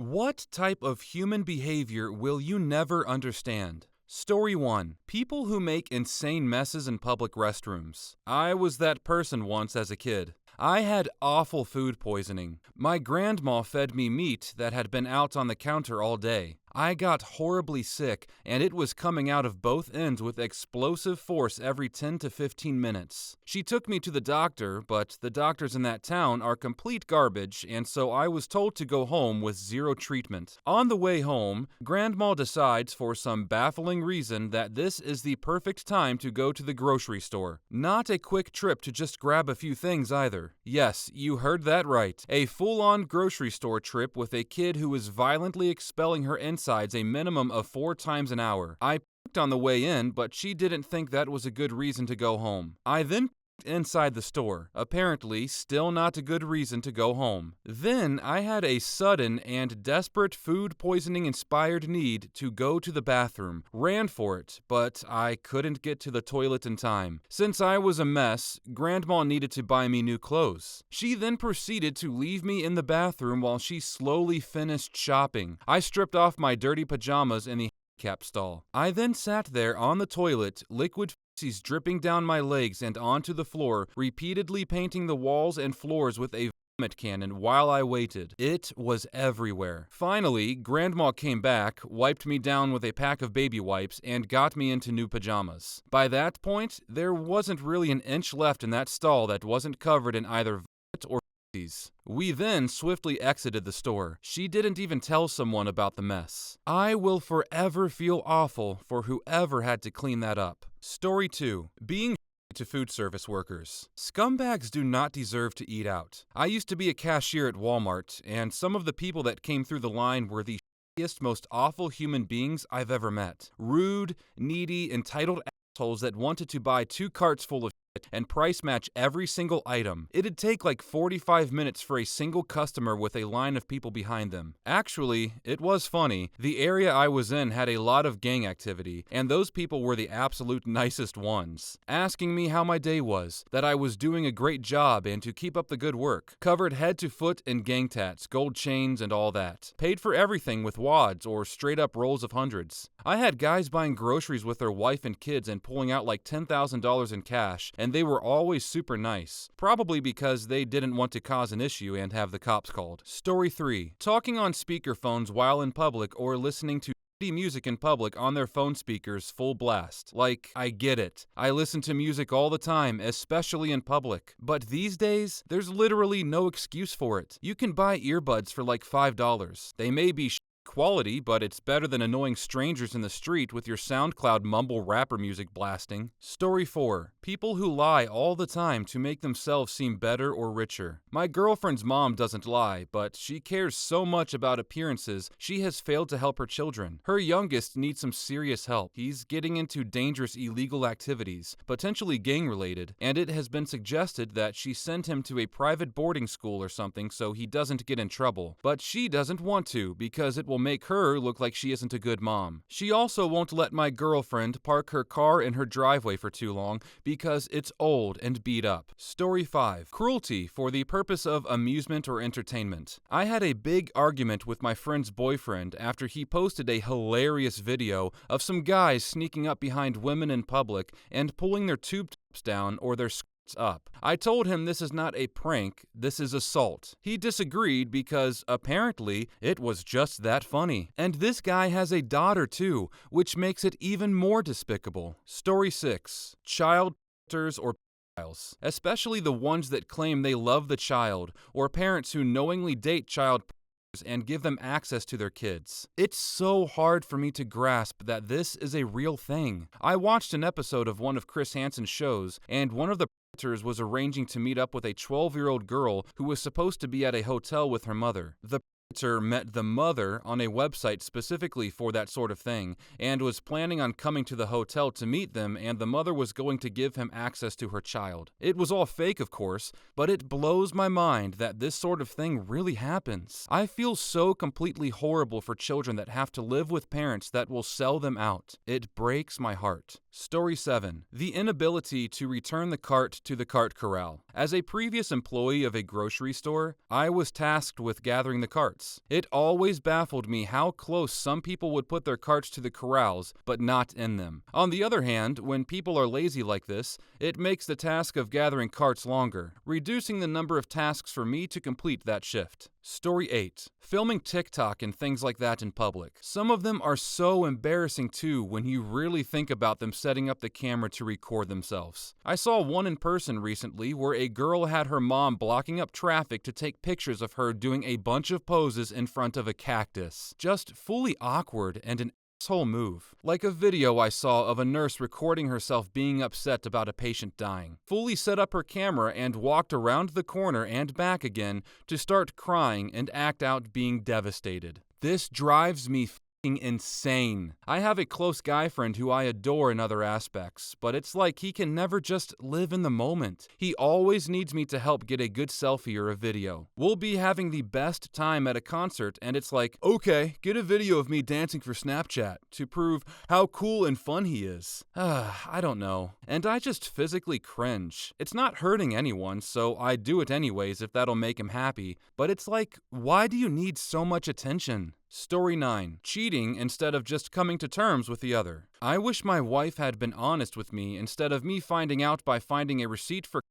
What type of human behavior will you never understand? Story 1. People who make insane messes in public restrooms. I was that person once as a kid. I had awful food poisoning. My grandma fed me meat that had been out on the counter all day. I got horribly sick, and it was coming out of both ends with explosive force every 10 to 15 minutes. She took me to the doctor, but the doctors in that town are complete garbage, and so I was told to go home with zero treatment. On the way home, Grandma decides for some baffling reason that this is the perfect time to go to the grocery store. Not a quick trip to just grab a few things either. Yes, you heard that right. A full-on grocery store trip with a kid who is violently expelling her insides a minimum of 4 times an hour. I pooped on the way in, but she didn't think that was a good reason to go home. I then pooped inside the store. Apparently, still not a good reason to go home. Then I had a sudden and desperate food poisoning inspired need to go to the bathroom. Ran for it, but I couldn't get to the toilet in time. Since I was a mess, Grandma needed to buy me new clothes. She then proceeded to leave me in the bathroom while she slowly finished shopping. I stripped off my dirty pajamas in the handicap stall. I then sat there on the toilet, liquid feces dripping down my legs and onto the floor, repeatedly painting the walls and floors with a vomit cannon while I waited. It was everywhere. Finally, Grandma came back, wiped me down with a pack of baby wipes, and got me into new pajamas. By that point, there wasn't really an inch left in that stall that wasn't covered in either vomit or feces. We then swiftly exited the store. She didn't even tell someone about the mess. I will forever feel awful for whoever had to clean that up. Story 2. Being to food service workers. Scumbags do not deserve to eat out. I used to be a cashier at Walmart, and some of the people that came through the line were the shittiest, most awful human beings I've ever met. Rude, needy, entitled assholes that wanted to buy 2 carts full of shit and price match every single item. It'd take like 45 minutes for a single customer with a line of people behind them. Actually, it was funny. The area I was in had a lot of gang activity, and those people were the absolute nicest ones. Asking me how my day was, that I was doing a great job and to keep up the good work. Covered head to foot in gang tats, gold chains, and all that. Paid for everything with wads or straight up rolls of hundreds. I had guys buying groceries with their wife and kids and pulling out like $10,000 in cash, and they were always super nice, probably because they didn't want to cause an issue and have the cops called. Story 3. Talking on speakerphones while in public or listening to music in public on their phone speakers full blast. Like, I get it. I listen to music all the time, especially in public. But these days, there's literally no excuse for it. You can buy earbuds for like $5. They may be quality, but it's better than annoying strangers in the street with your SoundCloud mumble rapper music blasting. Story 4. People who lie all the time to make themselves seem better or richer. My girlfriend's mom doesn't lie, but she cares so much about appearances, she has failed to help her children. Her youngest needs some serious help. He's getting into dangerous illegal activities, potentially gang-related, and it has been suggested that she send him to a private boarding school or something so he doesn't get in trouble. But she doesn't want to, because it will make her look like she isn't a good mom. She also won't let my girlfriend park her car in her driveway for too long because it's old and beat up. Story 5. Cruelty for the purpose of amusement or entertainment. I had a big argument with my friend's boyfriend after he posted a hilarious video of some guys sneaking up behind women in public and pulling their tube tops down or their up. I told him this is not a prank, this is assault. He disagreed because apparently it was just that funny. And this guy has a daughter too, which makes it even more despicable. Story 6. Child predators or pedophiles, especially the ones that claim they love the child, or parents who knowingly date child predators and give them access to their kids. It's so hard for me to grasp that this is a real thing. I watched an episode of one of Chris Hansen's shows, and one of the predators was arranging to meet up with a 12-year-old girl who was supposed to be at a hotel with her mother. The predator met the mother on a website specifically for that sort of thing, and was planning on coming to the hotel to meet them, and the mother was going to give him access to her child. It was all fake, of course, but it blows my mind that this sort of thing really happens. I feel so completely horrible for children that have to live with parents that will sell them out. It breaks my heart. Story 7. The inability to return the cart to the cart corral. As a previous employee of a grocery store, I was tasked with gathering the carts. It always baffled me how close some people would put their carts to the corrals, but not in them. On the other hand, when people are lazy like this, it makes the task of gathering carts longer, reducing the number of tasks for me to complete that shift. Story 8. Filming TikTok and things like that in public. Some of them are so embarrassing too when you really think about them setting up the camera to record themselves. I saw one in person recently where a girl had her mom blocking up traffic to take pictures of her doing a bunch of poses in front of a cactus. Just fully awkward and an whole move. Like a video I saw of a nurse recording herself being upset about a patient dying. Fully set up her camera and walked around the corner and back again to start crying and act out being devastated. This drives me insane. I have a close guy friend who I adore in other aspects, but it's like he can never just live in the moment. He always needs me to help get a good selfie or a video. We'll be having the best time at a concert and it's like, okay, get a video of me dancing for Snapchat to prove how cool and fun he is. I don't know. And I just physically cringe. It's not hurting anyone, so I do it anyways if that'll make him happy, but it's like, why do you need so much attention? Story 9. Cheating instead of just coming to terms with the other. I wish my wife had been honest with me instead of me finding out by finding a receipt for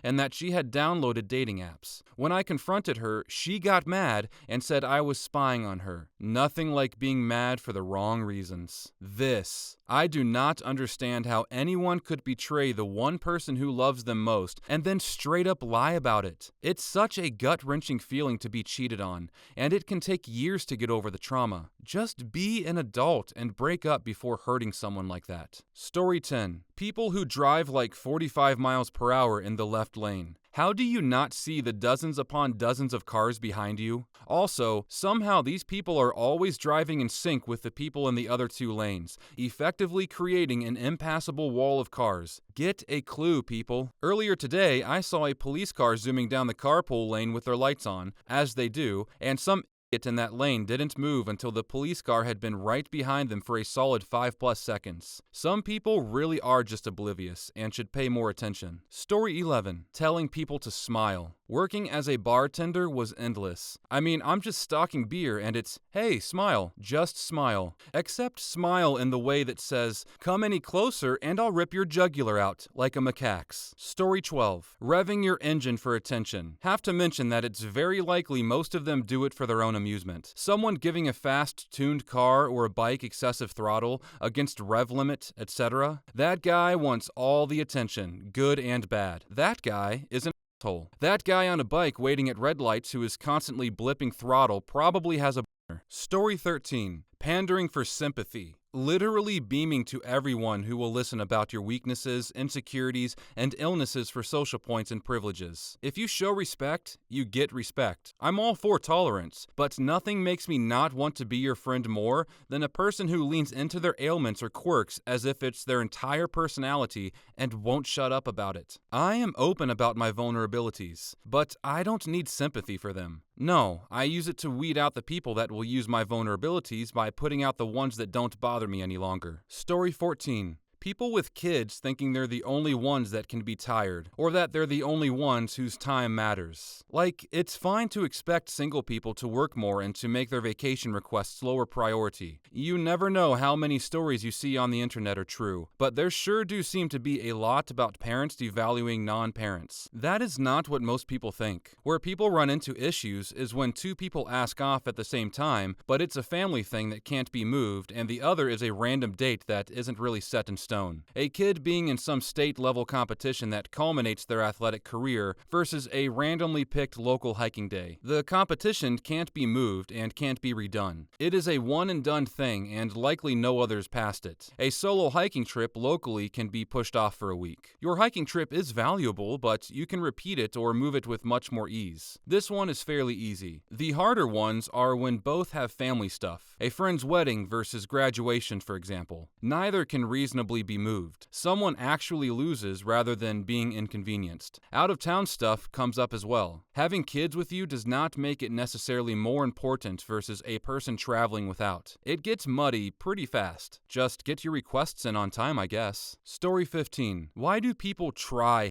and that she had downloaded dating apps. When I confronted her, she got mad and said I was spying on her. Nothing like being mad for the wrong reasons. I do not understand how anyone could betray the one person who loves them most and then straight up lie about it. It's such a gut-wrenching feeling to be cheated on, and it can take years to get over the trauma. Just be an adult and break up before hurting someone like that. Story 10. People who drive like 45 miles per hour in the left lane. How do you not see the dozens upon dozens of cars behind you? Also, somehow these people are always driving in sync with the people in the other two lanes, effectively creating an impassable wall of cars. Get a clue, people. Earlier today, I saw a police car zooming down the carpool lane with their lights on, as they do, and some in that lane didn't move until the police car had been right behind them for a solid 5+ seconds. Some people really are just oblivious and should pay more attention. Story 11. Telling people to smile. Working as a bartender was endless. I mean, I'm just stocking beer and it's, hey, smile, just smile. Except smile in the way that says, come any closer and I'll rip your jugular out, like a macaque's. Story 12. Revving your engine for attention. Have to mention that it's very likely most of them do it for their own amusement. Someone giving a fast-tuned car or a bike excessive throttle against rev limit, etc. That guy wants all the attention, good and bad. That guy is an asshole. That guy on a bike waiting at red lights who is constantly blipping throttle probably has a boner. Story 13. Pandering for sympathy. Literally beaming to everyone who will listen about your weaknesses, insecurities, and illnesses for social points and privileges. If you show respect, you get respect. I'm all for tolerance, but nothing makes me not want to be your friend more than a person who leans into their ailments or quirks as if it's their entire personality and won't shut up about it. I am open about my vulnerabilities, but I don't need sympathy for them. No, I use it to weed out the people that will use my vulnerabilities by putting out the ones that don't bother me any longer. Story 14. People with kids thinking they're the only ones that can be tired, or that they're the only ones whose time matters. Like, it's fine to expect single people to work more and to make their vacation requests lower priority. You never know how many stories you see on the internet are true, but there sure do seem to be a lot about parents devaluing non-parents. That is not what most people think. Where people run into issues is when two people ask off at the same time, but it's a family thing that can't be moved, and the other is a random date that isn't really set in stone. A kid being in some state-level competition that culminates their athletic career versus a randomly picked local hiking day. The competition can't be moved and can't be redone. It is a one-and-done thing and likely no others past it. A solo hiking trip locally can be pushed off for a week. Your hiking trip is valuable, but you can repeat it or move it with much more ease. This one is fairly easy. The harder ones are when both have family stuff. A friend's wedding versus graduation, for example. Neither can reasonably actually be moved. Someone actually loses rather than being inconvenienced. Out-of-town stuff comes up as well. Having kids with you does not make it necessarily more important versus a person traveling without. It gets muddy pretty fast. Just get your requests in on time, I guess. Story 15. Why do people try?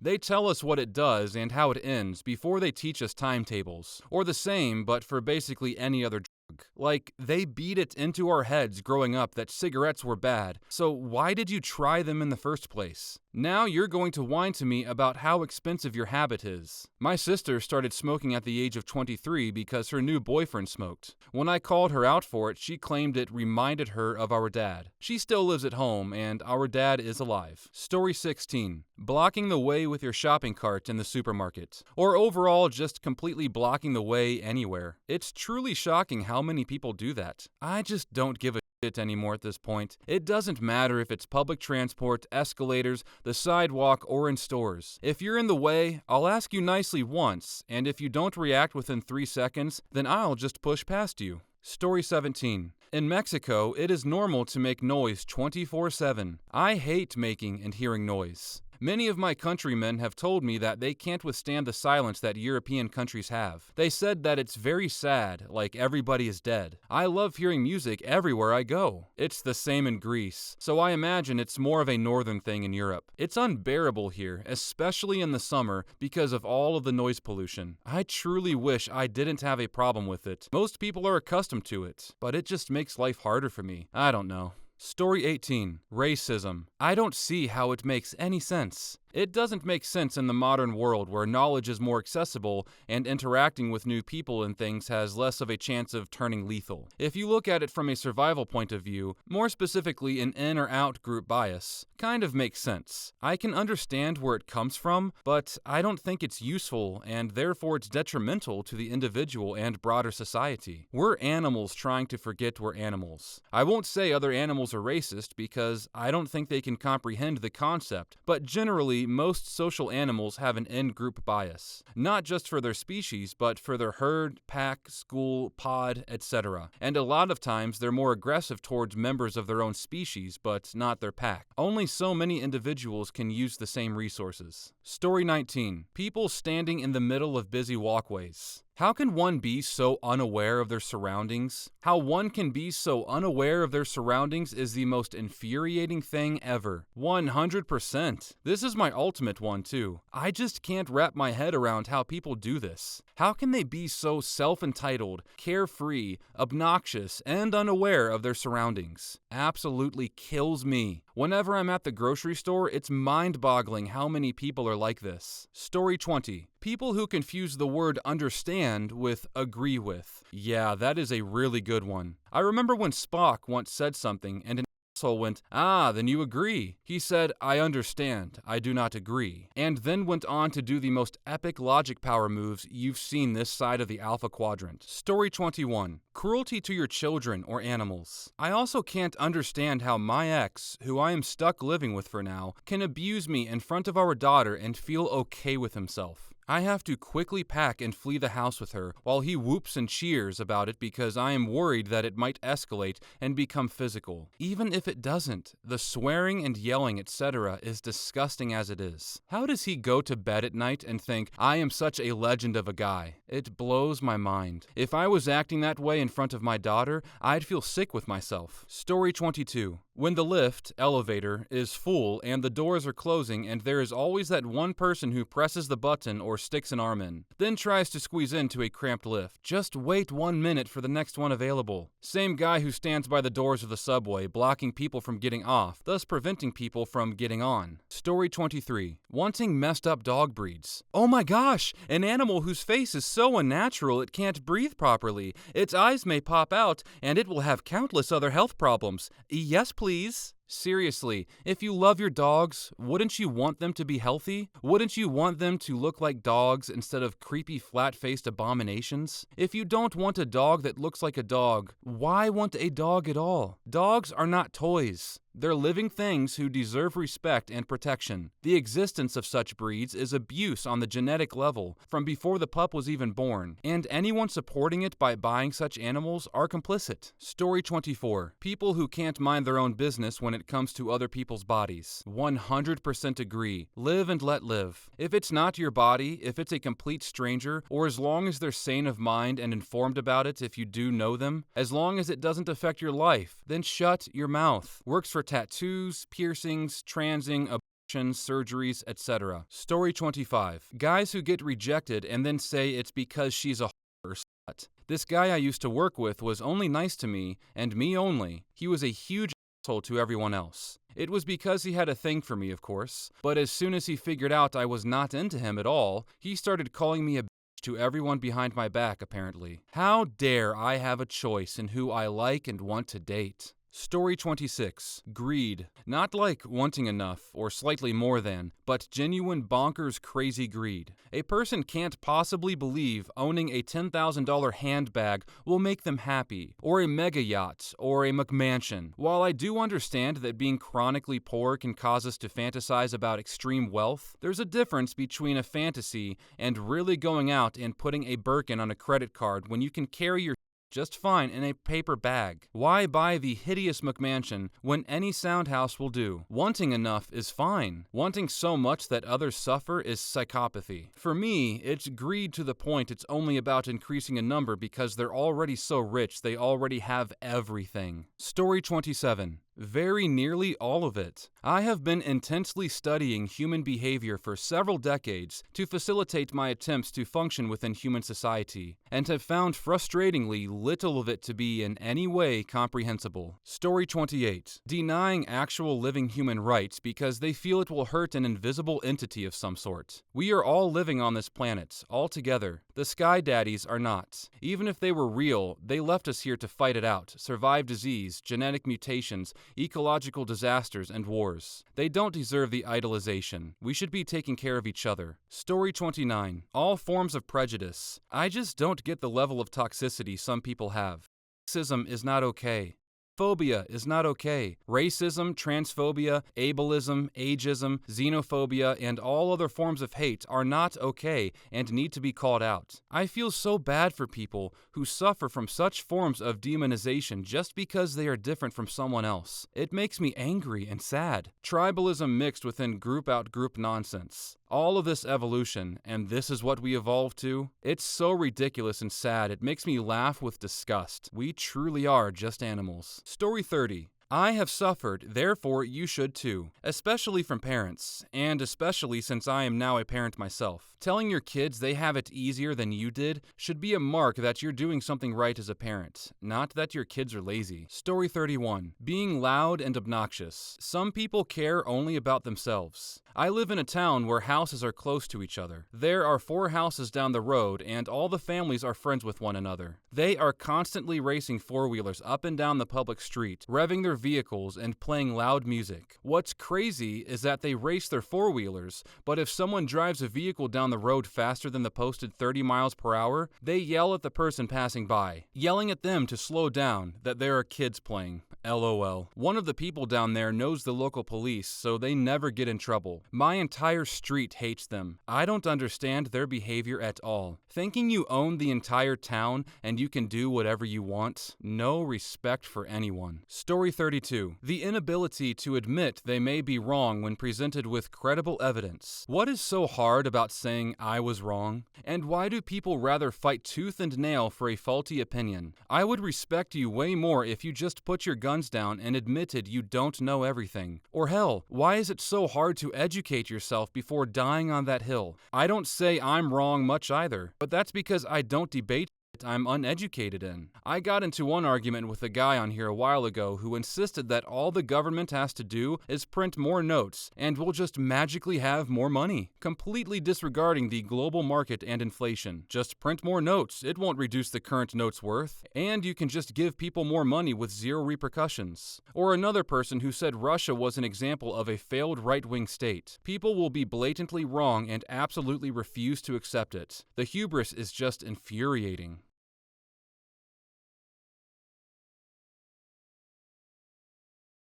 They tell us what it does and how it ends before they teach us timetables. Or the same, but for basically any other drug. Like, they beat it into our heads growing up that cigarettes were bad, so why did you try them in the first place? Now you're going to whine to me about how expensive your habit is. My sister started smoking at the age of 23 because her new boyfriend smoked. When I called her out for it, she claimed it reminded her of our dad. She still lives at home, and our dad is alive. Story 16. Blocking the way with your shopping cart in the supermarket. Or overall, just completely blocking the way anywhere. It's truly shocking how many people do that. I just don't give a shit anymore at this point. It doesn't matter if it's public transport, escalators, the sidewalk, or in stores. If you're in the way, I'll ask you nicely once, and if you don't react within 3 seconds, then I'll just push past you. Story 17. In Mexico, it is normal to make noise 24/7. I hate making and hearing noise. Many of my countrymen have told me that they can't withstand the silence that European countries have. They said that it's very sad, like everybody is dead. I love hearing music everywhere I go. It's the same in Greece, so I imagine it's more of a northern thing in Europe. It's unbearable here, especially in the summer, because of all of the noise pollution. I truly wish I didn't have a problem with it. Most people are accustomed to it, but it just makes life harder for me. I don't know. Story 18. Racism. I don't see how it makes any sense. It doesn't make sense in the modern world where knowledge is more accessible and interacting with new people and things has less of a chance of turning lethal. If you look at it from a survival point of view, more specifically an in or out group bias, kind of makes sense. I can understand where it comes from, but I don't think it's useful and therefore it's detrimental to the individual and broader society. We're animals trying to forget we're animals. I won't say other animals are racist because I don't think they can comprehend the concept, but generally most social animals have an in-group bias, not just for their species, but for their herd, pack, school, pod, etc. And a lot of times they're more aggressive towards members of their own species, but not their pack. Only so many individuals can use the same resources. Story 19. People standing in the middle of busy walkways. How can one be so unaware of their surroundings? How one can be so unaware of their surroundings is the most infuriating thing ever. 100%. This is my ultimate one too. I just can't wrap my head around how people do this. How can they be so self-entitled, carefree, obnoxious, and unaware of their surroundings? Absolutely kills me. Whenever I'm at the grocery store, it's mind-boggling how many people are like this. Story 20. People who confuse the word understand with agree with. Yeah, that is a really good one. I remember when Spock once said something and an asshole went, "Ah, then you agree." He said, "I understand, I do not agree," and then went on to do the most epic logic power moves you've seen this side of the Alpha Quadrant. Story 21. Cruelty to your children or animals. I also can't understand how my ex, who I am stuck living with for now, can abuse me in front of our daughter and feel okay with himself. I have to quickly pack and flee the house with her while he whoops and cheers about it because I am worried that it might escalate and become physical. Even if it doesn't, the swearing and yelling, etc. is disgusting as it is. How does he go to bed at night and think, I am such a legend of a guy? It blows my mind. If I was acting that way in front of my daughter, I'd feel sick with myself. Story 22. When the lift, elevator, is full and the doors are closing and there is always that one person who presses the button or sticks an arm in, then tries to squeeze into a cramped lift. Just wait 1 minute for the next one available. Same guy who stands by the doors of the subway, blocking people from getting off, thus preventing people from getting on. Story 23. Wanting messed up dog breeds. Oh my gosh! An animal whose face is so unnatural it can't breathe properly. Its eyes may pop out, and it will have countless other health problems. Yes, please. Seriously, if you love your dogs, wouldn't you want them to be healthy? Wouldn't you want them to look like dogs instead of creepy flat-faced abominations? If you don't want a dog that looks like a dog, why want a dog at all? Dogs are not toys. They're living things who deserve respect and protection. The existence of such breeds is abuse on the genetic level from before the pup was even born, and anyone supporting it by buying such animals are complicit. Story 24. People who can't mind their own business when it comes to other people's bodies. 100% agree. Live and let live. If it's not your body, if it's a complete stranger, or as long as they're sane of mind and informed about it if you do know them, as long as it doesn't affect your life, then shut your mouth. Works for tattoos, piercings, transing, surgeries, etc. Story 25. Guys who get rejected and then say it's because she's a or slut. This guy I used to work with was only nice to me, and me only. He was a huge asshole to everyone else. It was because he had a thing for me, of course, but as soon as he figured out I was not into him at all, he started calling me a bitch to everyone behind my back, apparently. How dare I have a choice in who I like and want to date? Story 26. Greed. Not like wanting enough, or slightly more than, but genuine bonkers crazy greed. A person can't possibly believe owning a $10,000 handbag will make them happy, or a mega yacht, or a McMansion. While I do understand that being chronically poor can cause us to fantasize about extreme wealth, there's a difference between a fantasy and really going out and putting a Birkin on a credit card when you can carry your just fine in a paper bag. Why buy the hideous McMansion when any sound house will do? Wanting enough is fine. Wanting so much that others suffer is psychopathy. For me, it's greed to the point it's only about increasing a number because they're already so rich they already have everything. Story 27. Very nearly all of it. I have been intensely studying human behavior for several decades to facilitate my attempts to function within human society, and have found frustratingly little of it to be in any way comprehensible. Story 28. Denying actual living human rights because they feel it will hurt an invisible entity of some sort. We are all living on this planet, all together. The Sky Daddies are not. Even if they were real, they left us here to fight it out, survive disease, genetic mutations, ecological disasters, and wars. They don't deserve the idolization. We should be taking care of each other. Story 29. All forms of prejudice. I just don't get the level of toxicity some people have. Sexism is not okay. Phobia is not okay. Racism, transphobia, ableism, ageism, xenophobia, and all other forms of hate are not okay and need to be called out. I feel so bad for people who suffer from such forms of demonization just because they are different from someone else. It makes me angry and sad. Tribalism mixed within group-out-group nonsense. All of this evolution, and this is what we evolved to? It's so ridiculous and sad, it makes me laugh with disgust. We truly are just animals. Story 30. I have suffered, therefore you should too, especially from parents, and especially since I am now a parent myself. Telling your kids they have it easier than you did should be a mark that you're doing something right as a parent, not that your kids are lazy. Story 31. Being loud and obnoxious. Some people care only about themselves. I live in a town where houses are close to each other. There are 4 houses down the road, and all the families are friends with one another. They are constantly racing four-wheelers up and down the public street, revving their vehicles and playing loud music. What's crazy is that they race their four-wheelers, but if someone drives a vehicle down the road faster than the posted 30 miles per hour, they yell at the person passing by, yelling at them to slow down, that there are kids playing. LOL. One of the people down there knows the local police, so they never get in trouble. My entire street hates them. I don't understand their behavior at all. Thinking you own the entire town and you can do whatever you want? No respect for anyone. Story 32. The inability to admit they may be wrong when presented with credible evidence. What is so hard about saying I was wrong? And why do people rather fight tooth and nail for a faulty opinion? I would respect you way more if you just put your guns down and admitted you don't know everything. Or hell, why is it so hard to educate yourself before dying on that hill? I don't say I'm wrong much either, but that's because I don't debate I'm uneducated in. I got into one argument with a guy on here a while ago who insisted that all the government has to do is print more notes and we'll just magically have more money, completely disregarding the global market and inflation. Just print more notes, it won't reduce the current note's worth, and you can just give people more money with zero repercussions. Or another person who said Russia was an example of a failed right-wing state. People will be blatantly wrong and absolutely refuse to accept it. The hubris is just infuriating.